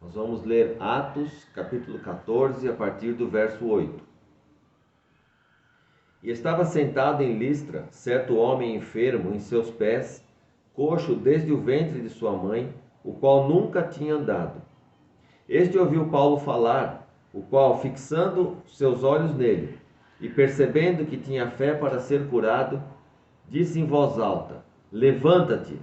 Nós vamos ler Atos, capítulo 14, a partir do verso 8. E estava sentado em Listra certo homem enfermo em seus pés, coxo desde o ventre de sua mãe, o qual nunca tinha andado. Este ouviu Paulo falar, o qual, fixando seus olhos nele, e percebendo que tinha fé para ser curado, disse em voz alta: Levanta-te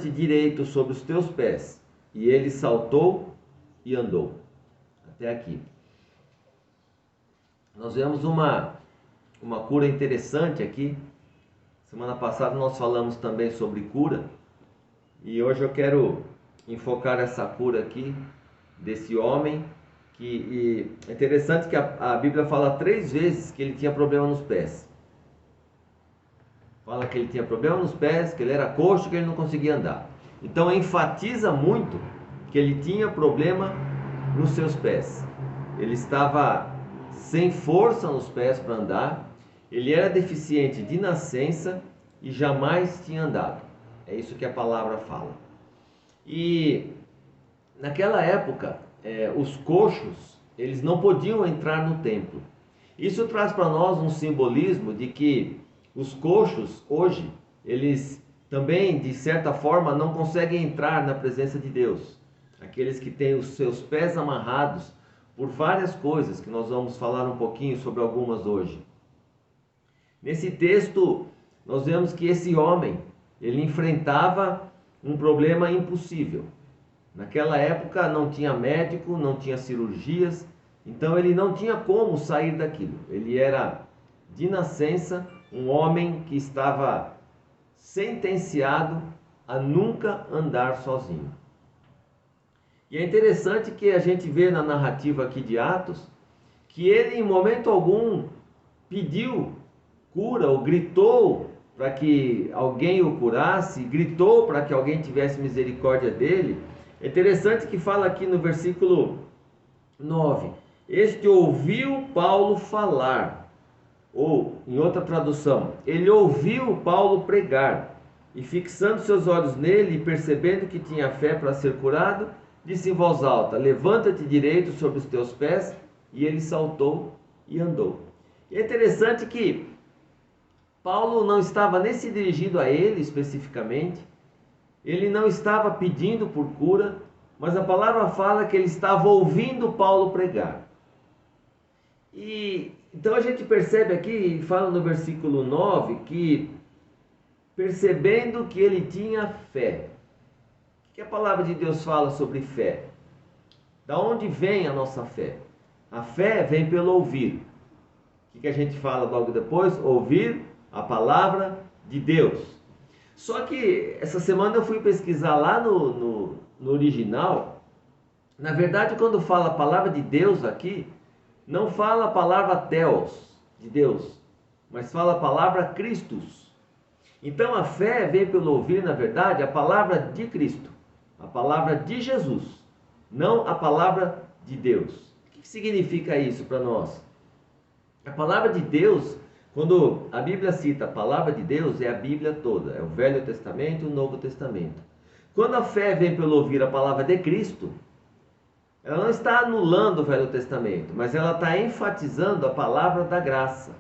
direito sobre os teus pés. E ele saltou e andou. Até aqui. Nós vemos uma cura interessante aqui. Semana passada nós falamos também sobre cura. E hoje eu quero enfocar essa cura aqui, desse homem. E é interessante que a Bíblia fala 3 vezes que ele tinha problema nos pés. Fala que ele tinha problema nos pés, que ele era coxo, que ele não conseguia andar. Então enfatiza muito que ele tinha problema nos seus pés. Ele estava sem força nos pés para andar. Ele era deficiente de nascença e jamais tinha andado. É isso que a palavra fala. E naquela época, os coxos, eles não podiam entrar no templo. Isso traz para nós um simbolismo de que os coxos, hoje, eles também, de certa forma, não conseguem entrar na presença de Deus. Aqueles que têm os seus pés amarrados por várias coisas, que nós vamos falar um pouquinho sobre algumas hoje. Nesse texto, nós vemos que esse homem, ele enfrentava um problema impossível. Naquela época não tinha médico, não tinha cirurgias, então ele não tinha como sair daquilo. Ele era de nascença um homem que estava sentenciado a nunca andar sozinho. E é interessante que a gente vê na narrativa aqui de Atos, que ele em momento algum pediu cura ou gritou para que alguém o curasse, gritou para que alguém tivesse misericórdia dele. É interessante que fala aqui no versículo 9, este ouviu Paulo falar. Ou, em outra tradução, ele ouviu Paulo pregar, e fixando seus olhos nele e percebendo que tinha fé para ser curado, disse em voz alta: Levanta-te direito sobre os teus pés. E ele saltou e andou. E é interessante que Paulo não estava nem se dirigindo a ele especificamente, ele não estava pedindo por cura, mas a palavra fala que ele estava ouvindo Paulo pregar. E então a gente percebe aqui, fala no versículo 9, que percebendo que ele tinha fé. O que a palavra de Deus fala sobre fé? Da onde vem a nossa fé? A fé vem pelo ouvir. O que a gente fala logo depois? Ouvir a palavra de Deus. Só que essa semana eu fui pesquisar lá no original. Na verdade, quando fala a palavra de Deus aqui, não fala a palavra Theos, de Deus, mas fala a palavra Christus. Então a fé vem pelo ouvir, na verdade, a palavra de Cristo, a palavra de Jesus, não a palavra de Deus. O que significa isso para nós? A palavra de Deus, quando a Bíblia cita a palavra de Deus, é a Bíblia toda, é o Velho Testamento e o Novo Testamento. Quando a fé vem pelo ouvir a palavra de Cristo, ela não está anulando o Velho Testamento, mas ela está enfatizando a palavra da graça.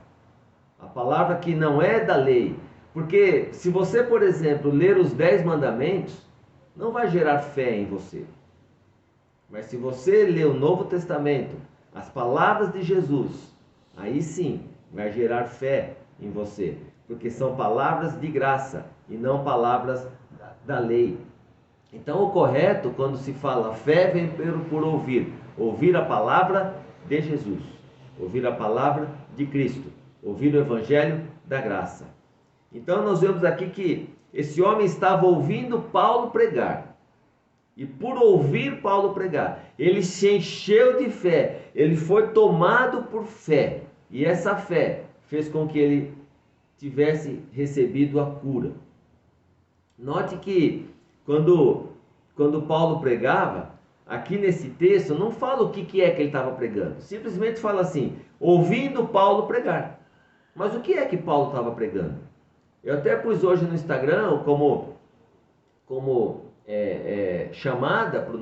A palavra que não é da lei. Porque se você, por exemplo, ler os 10 mandamentos, não vai gerar fé em você. Mas se você ler o Novo Testamento, as palavras de Jesus, aí sim vai gerar fé em você. Porque são palavras de graça e não palavras da lei. Então o correto, quando se fala fé, vem por ouvir. Ouvir a palavra de Jesus. Ouvir a palavra de Cristo. Ouvir o Evangelho da graça. Então nós vemos aqui que esse homem estava ouvindo Paulo pregar. E por ouvir Paulo pregar, ele se encheu de fé. Ele foi tomado por fé. E essa fé fez com que ele tivesse recebido a cura. Note que quando Paulo pregava, aqui nesse texto, não fala o que é que ele estava pregando. Simplesmente fala assim, ouvindo Paulo pregar. Mas o que é que Paulo estava pregando? Eu até pus hoje no Instagram como chamada para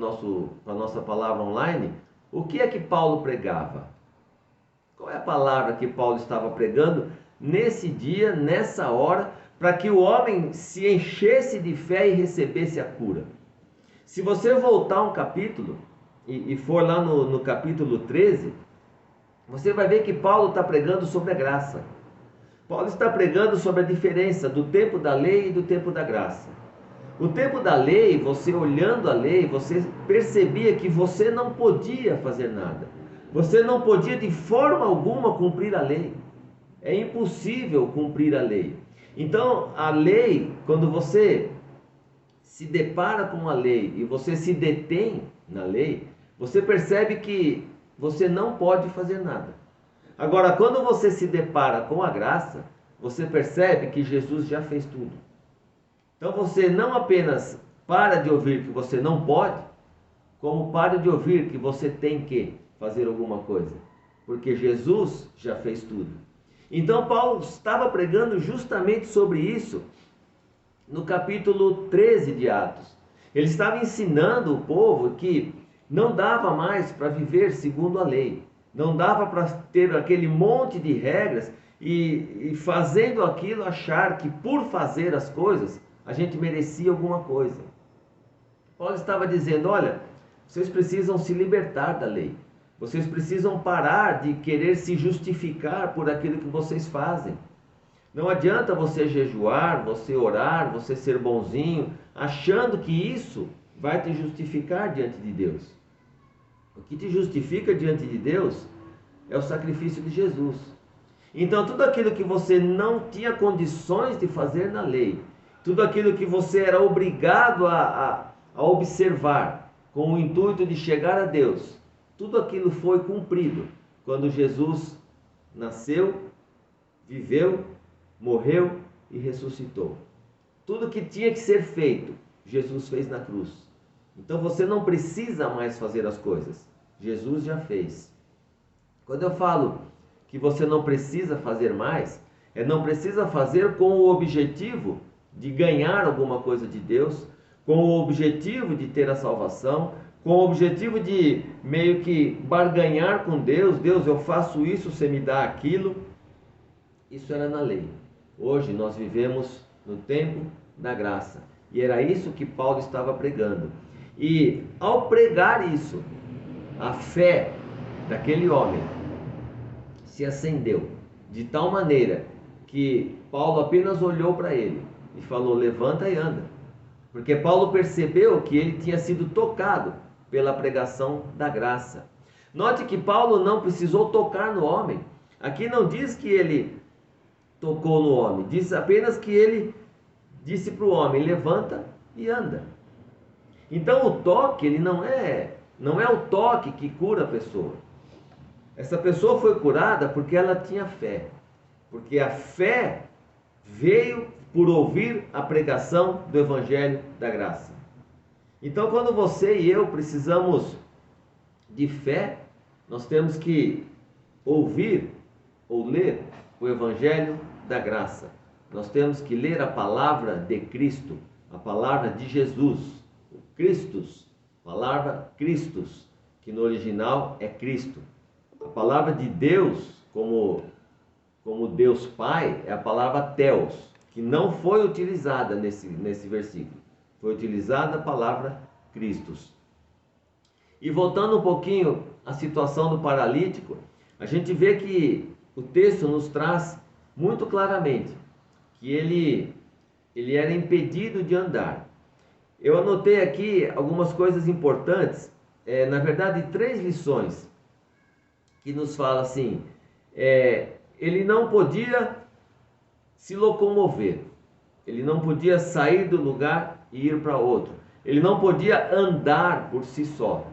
a nossa palavra online, o que é que Paulo pregava? Qual é a palavra que Paulo estava pregando nesse dia, nessa hora, para que o homem se enchesse de fé e recebesse a cura? Se você voltar um capítulo e for lá no capítulo 13, você vai ver que Paulo está pregando sobre a graça. Paulo está pregando sobre a diferença do tempo da lei e do tempo da graça. O tempo da lei, você olhando a lei, você percebia que você não podia fazer nada. Você não podia de forma alguma cumprir a lei. É impossível cumprir a lei. Então, a lei, quando você se depara com a lei e você se detém na lei, você percebe que você não pode fazer nada. Agora, quando você se depara com a graça, você percebe que Jesus já fez tudo. Então você não apenas para de ouvir que você não pode, como para de ouvir que você tem que fazer alguma coisa, porque Jesus já fez tudo. Então Paulo estava pregando justamente sobre isso no capítulo 13 de Atos. Ele estava ensinando o povo que não dava mais para viver segundo a lei. Não dava para ter aquele monte de regras e fazendo aquilo achar que por fazer as coisas a gente merecia alguma coisa. Paulo estava dizendo, olha, vocês precisam se libertar da lei. Vocês precisam parar de querer se justificar por aquilo que vocês fazem. Não adianta você jejuar, você orar, você ser bonzinho, achando que isso vai te justificar diante de Deus. O que te justifica diante de Deus é o sacrifício de Jesus. Então, tudo aquilo que você não tinha condições de fazer na lei, tudo aquilo que você era obrigado a observar com o intuito de chegar a Deus, tudo aquilo foi cumprido quando Jesus nasceu, viveu, morreu e ressuscitou. Tudo que tinha que ser feito, Jesus fez na cruz. Então você não precisa mais fazer as coisas. Jesus já fez. Quando eu falo que você não precisa fazer mais, não precisa fazer com o objetivo de ganhar alguma coisa de Deus, com o objetivo de ter a salvação, com o objetivo de meio que barganhar com Deus. Deus, eu faço isso, você me dá aquilo. Isso era na lei. Hoje nós vivemos no tempo da graça. E era isso que Paulo estava pregando. E ao pregar isso, a fé daquele homem se acendeu de tal maneira que Paulo apenas olhou para ele e falou, levanta e anda. Porque Paulo percebeu que ele tinha sido tocado pela pregação da graça. Note que Paulo não precisou tocar no homem. Aqui não diz que ele tocou no homem, diz apenas que ele disse para o homem, levanta e anda. Então o toque, ele não é o toque que cura a pessoa. Essa pessoa foi curada porque ela tinha fé. Porque a fé veio por ouvir a pregação do Evangelho da Graça. Então quando você e eu precisamos de fé, nós temos que ouvir ou ler o Evangelho da Graça. Nós temos que ler a palavra de Cristo, a palavra de Jesus, o Christus, a palavra Christus, que no original é Cristo. A palavra de Deus, como Deus Pai, é a palavra Theos, que não foi utilizada nesse versículo. Foi utilizada a palavra Christus. E voltando um pouquinho à situação do paralítico, a gente vê que o texto nos traz muito claramente que ele era impedido de andar. Eu anotei aqui algumas coisas importantes, na verdade 3 lições, que nos fala assim, ele não podia se locomover, ele não podia sair do lugar e ir para outro, ele não podia andar por si só.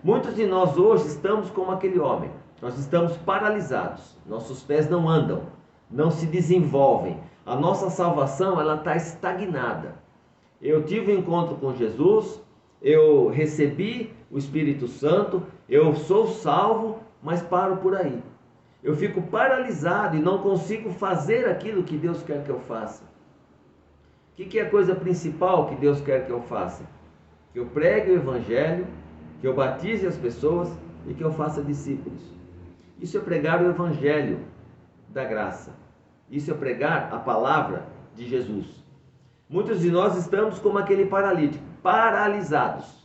Muitos de nós hoje estamos como aquele homem, nós estamos paralisados, nossos pés não andam, não se desenvolvem, a nossa salvação ela está estagnada. Eu tive um encontro com Jesus, eu recebi o Espírito Santo, eu sou salvo, mas paro por aí. Eu fico paralisado e não consigo fazer aquilo que Deus quer que eu faça. O que é a coisa principal que Deus quer que eu faça? que eu pregue o Evangelho, que eu batize as pessoas e que eu faça discípulos. Isso é pregar o Evangelho da graça. Isso é pregar a palavra de Jesus. Muitos de nós estamos como aquele paralítico, paralisados.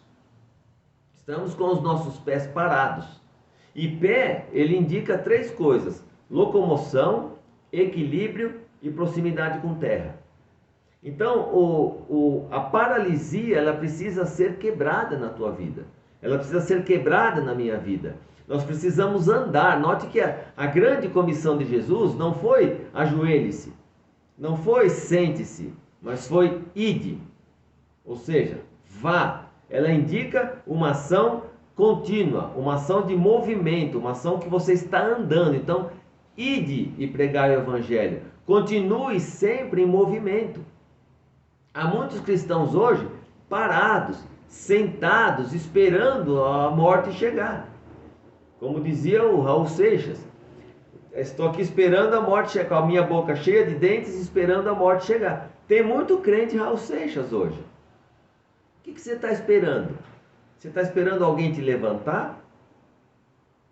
Estamos com os nossos pés parados. E pé, ele indica 3 coisas: locomoção, equilíbrio e proximidade com terra. Então, a paralisia, ela precisa ser quebrada na tua vida. Ela precisa ser quebrada na minha vida. Nós precisamos andar. Note que a grande comissão de Jesus não foi ajoelhe-se, não foi sente-se, mas foi ide. Ou seja, vá. Ela indica uma ação contínua, uma ação de movimento, uma ação que você está andando. Então, ide e pregar o Evangelho. Continue sempre em movimento. Há muitos cristãos hoje parados, sentados, esperando a morte chegar. Como dizia o Raul Seixas, estou aqui esperando a morte chegar, com a minha boca cheia de dentes, esperando a morte chegar. Tem muito crente Raul Seixas hoje. O que você está esperando? Você está esperando alguém te levantar?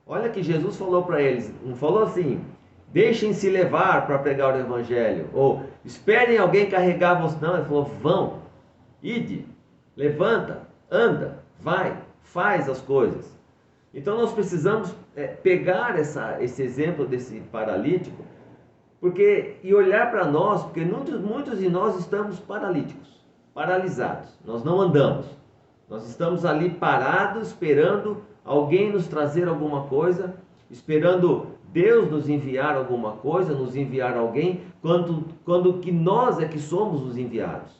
Olha que Jesus falou para eles, não falou assim: deixem-se levar para pregar o Evangelho, ou esperem alguém carregar vocês. Não, ele falou: vão, ide, levanta, anda, vai, faz as coisas. Então nós precisamos pegar esse exemplo desse paralítico e olhar para nós, porque muitos de nós estamos paralíticos, paralisados, nós não andamos, nós estamos ali parados, esperando alguém nos trazer alguma coisa, esperando Deus nos enviar alguma coisa, nos enviar alguém, quando que nós é que somos os enviados.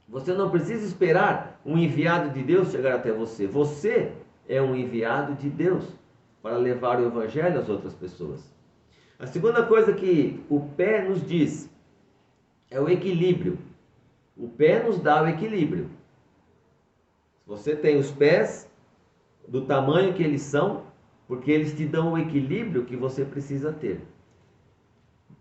Você não precisa esperar um enviado de Deus chegar até você. Você é um enviado de Deus para levar o Evangelho às outras pessoas. A segunda coisa que o pé nos diz é o equilíbrio. O pé nos dá o equilíbrio. Se você tem os pés do tamanho que eles são, porque eles te dão o equilíbrio que você precisa ter.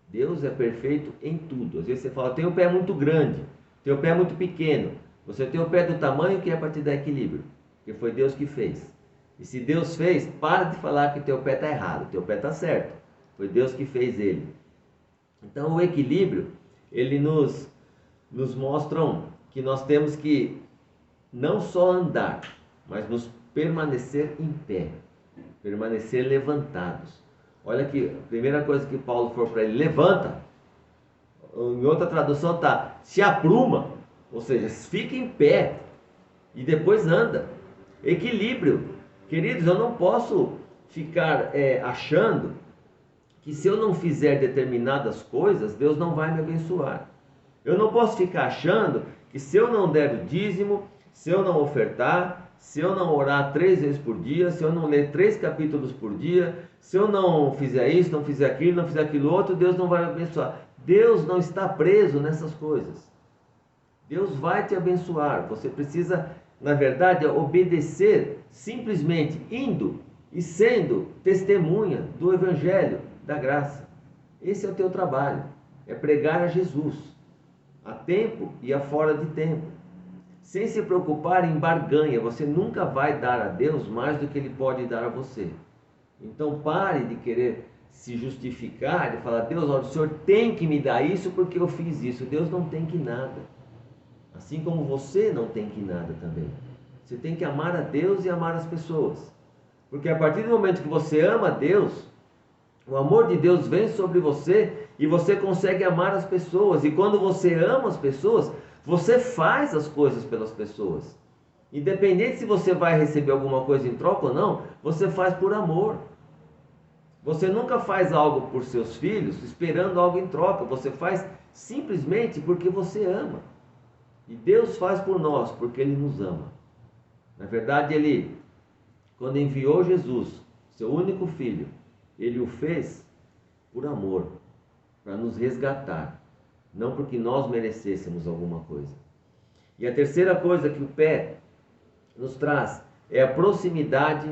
Deus é perfeito em tudo. Às vezes você fala: tem o pé muito grande, tem o pé muito pequeno. Você tem o pé do tamanho que é para te dar equilíbrio, porque foi Deus que fez. E se Deus fez, para de falar que teu pé está errado, teu pé está certo. Foi Deus que fez ele. Então o equilíbrio, ele nos mostra que nós temos que não só andar, mas nos permanecer em pé, permanecer levantados. Olha aqui, a primeira coisa que Paulo falou para ele: levanta. Em outra tradução está: se apruma, ou seja, fica em pé e depois anda. Equilíbrio. Queridos, eu não posso ficar achando que se eu não fizer determinadas coisas, Deus não vai me abençoar. Eu não posso ficar achando que se eu não der o dízimo, se eu não ofertar, se eu não orar 3 vezes por dia, se eu não ler 3 capítulos por dia, se eu não fizer isso, não fizer aquilo, não fizer aquilo outro, Deus não vai me abençoar. Deus não está preso nessas coisas. Deus vai te abençoar. Você precisa, na verdade, obedecer, simplesmente indo e sendo testemunha do Evangelho da graça. Esse é o teu trabalho, é pregar a Jesus, a tempo e a fora de tempo, sem se preocupar em barganha. Você nunca vai dar a Deus mais do que Ele pode dar a você. Então pare de querer se justificar, de falar: Deus, olha, o Senhor tem que me dar isso porque eu fiz isso. Deus não tem que nada. Assim como você não tem que nada também. Você tem que amar a Deus e amar as pessoas. Porque a partir do momento que você ama a Deus, o amor de Deus vem sobre você e você consegue amar as pessoas. E quando você ama as pessoas, você faz as coisas pelas pessoas. Independente se você vai receber alguma coisa em troca ou não, você faz por amor. Você nunca faz algo por seus filhos esperando algo em troca. Você faz simplesmente porque você ama. E Deus faz por nós porque Ele nos ama. Na verdade, Ele, quando enviou Jesus, seu único filho, Ele o fez por amor, para nos resgatar, não porque nós merecêssemos alguma coisa. E a terceira coisa que o pé nos traz é a proximidade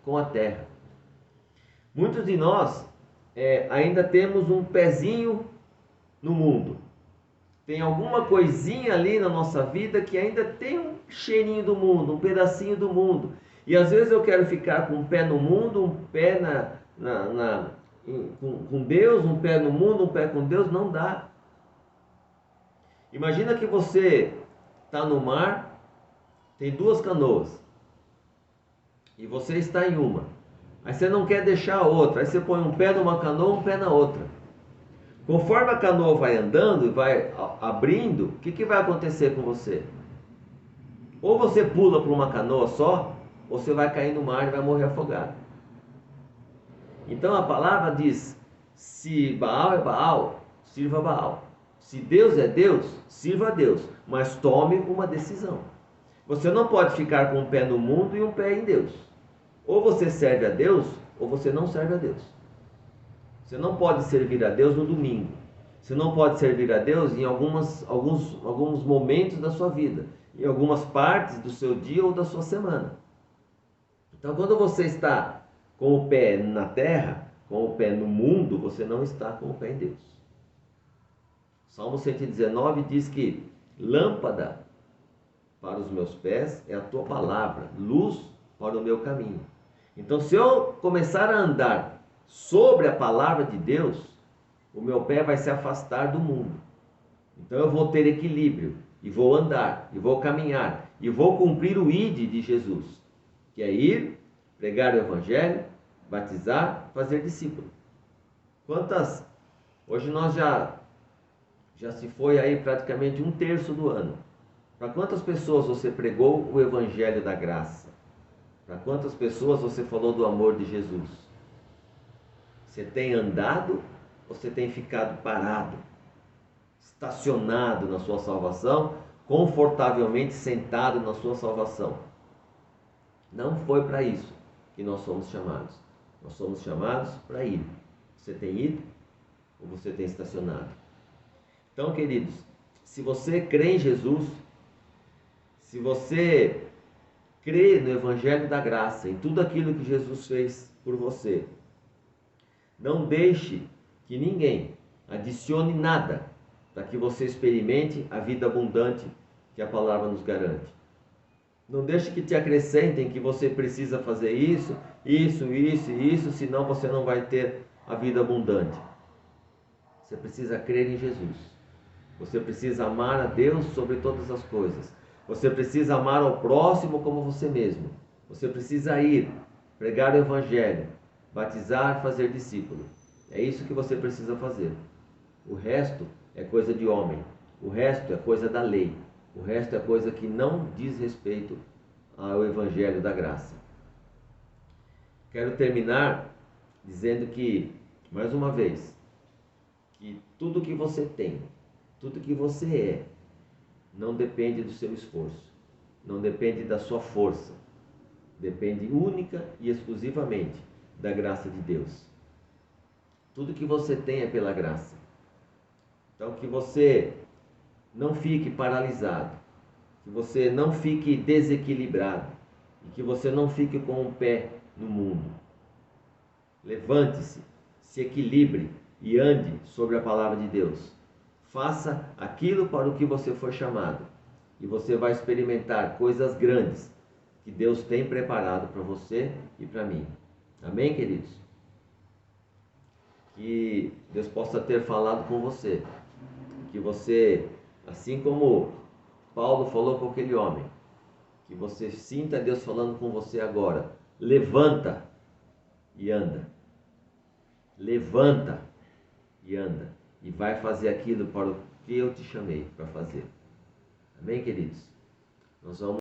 com a terra. Muitos de nós ainda temos um pezinho no mundo. tem alguma coisinha ali na nossa vida que ainda tem um cheirinho do mundo, um pedacinho do mundo. E às vezes eu quero ficar com um pé no mundo, um pé com Deus, um pé no mundo, um pé com Deus. Não dá. Imagina que você está no mar, tem duas canoas e você está em uma. Aí você não quer deixar a outra, aí você põe um pé numa canoa, um pé na outra. Conforme a canoa vai andando e vai abrindo, o que vai acontecer com você? Ou você pula para uma canoa só, ou você vai cair no mar e vai morrer afogado. Então a palavra diz: se Baal é Baal, sirva Baal. Se Deus é Deus, sirva a Deus. Mas tome uma decisão. Você não pode ficar com um pé no mundo e um pé em Deus. Ou você serve a Deus, ou você não serve a Deus. Você não pode servir a Deus no domingo. Você não pode servir a Deus em alguns momentos da sua vida, em algumas partes do seu dia ou da sua semana. Então, quando você está com o pé na terra, com o pé no mundo, você não está com o pé em Deus. Salmo 119 diz que lâmpada para os meus pés é a tua palavra, luz para o meu caminho. Então, se eu começar a andar sobre a palavra de Deus, o meu pé vai se afastar do mundo. Então eu vou ter equilíbrio, e vou andar, e vou caminhar, e vou cumprir o ID de Jesus, que é ir, pregar o evangelho, batizar, fazer discípulo. Hoje nós já se foi aí praticamente 1/3 do ano. Para quantas pessoas você pregou o evangelho da graça? Para quantas pessoas você falou do amor de Jesus? Você tem andado ou você tem ficado parado, estacionado na sua salvação, confortavelmente sentado na sua salvação? Não foi para isso que nós somos chamados. Nós somos chamados para ir. Você tem ido ou você tem estacionado? Então, queridos, se você crê em Jesus, se você crê no Evangelho da Graça, em tudo aquilo que Jesus fez por você, não deixe que ninguém adicione nada para que você experimente a vida abundante que a palavra nos garante. Não deixe que te acrescentem que você precisa fazer isso, senão você não vai ter a vida abundante. Você precisa crer em Jesus. Você precisa amar a Deus sobre todas as coisas. Você precisa amar ao próximo como você mesmo. Você precisa ir, pregar o Evangelho, batizar, fazer discípulo. É isso que você precisa fazer. O resto é coisa de homem. O resto é coisa da lei. O resto é coisa que não diz respeito ao Evangelho da graça. Quero terminar dizendo que, mais uma vez, que tudo que você tem, tudo que você é, não depende do seu esforço, não depende da sua força, depende única e exclusivamente da graça de Deus. Tudo que você tem é pela graça. Então, que você não fique paralisado, que você não fique desequilibrado e que você não fique com um pé no mundo. Levante-se, se equilibre e ande sobre a palavra de Deus. Faça aquilo para o que você foi chamado e você vai experimentar coisas grandes que Deus tem preparado para você e para mim. Amém, queridos? Que Deus possa ter falado com você, que você, assim como Paulo falou com aquele homem, que você sinta Deus falando com você agora. Levanta e anda. Levanta e anda. E vai fazer aquilo para o que eu te chamei para fazer. Amém, queridos? Nós vamos